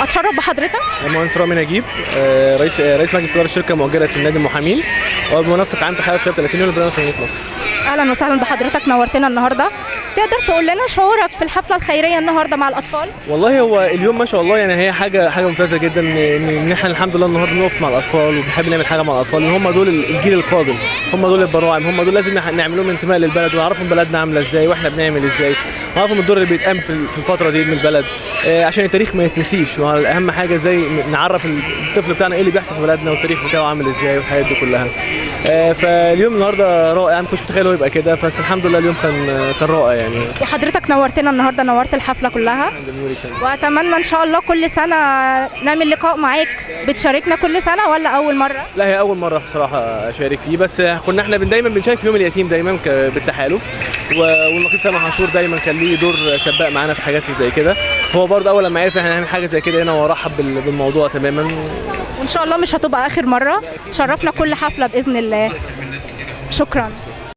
اتشرف بحضرتك. المهندس رامي نجيب، رئيس مجلس اداره شركه مؤجره النادي المحامين، ومنسق عام تحالف شباب 30 يونيو لبنان ومدينه نصر. اهلا وسهلا بحضرتك، نورتنا النهارده. تقدر تقول لنا شعورك في الحفله الخيريه النهارده مع الاطفال؟ والله هو اليوم ما شاء الله يعني هي حاجه ممتازه جدا ان احنا الحمد لله النهارده نقف مع الاطفال وبنحب نعمل حاجه مع الاطفال، ان هم دول الجيل القادم، هم دول البراعم، هم دول لازم نعمل لهم انتماء للبلد ونعرفهم بلدنا عامله ازاي واحنا بنعمل ازاي، ونعرفهم الدور اللي بيتقام في الفتره دي من البلد، عشان التاريخ ما يتنسيش. واهم حاجه ازاي نعرف الطفل بتاعنا ايه اللي بيحصل في بلدنا والتاريخ بتاعه عامل ازاي والحاجات دي كلها. فاليوم النهارده رائع، ما كنتش متخيل هو يبقى كده، بس الحمد لله اليوم كان رائع يعني. وحضرتك نورتنا النهارده، نورت الحفله كلها، واتمنى ان شاء الله كل سنه نعمل لقاء معاك. بتشاركنا كل سنه ولا اول مره؟ لا هي اول مره بصراحه اشارك فيه، بس كنا احنا دايما بنشارك في يوم اليتيم دايما بالتحالف، والنقيب سامح عاشور دايما كان ليه دور سباق معانا في حاجات زي كده. هو برضه اول لما عرف احنا هنعمل حاجه زي كده هنا ورحب بالموضوع تماما. وان شاء الله مش هتبقى اخر مره، شرفنا كل حفله باذن الله. شكرا.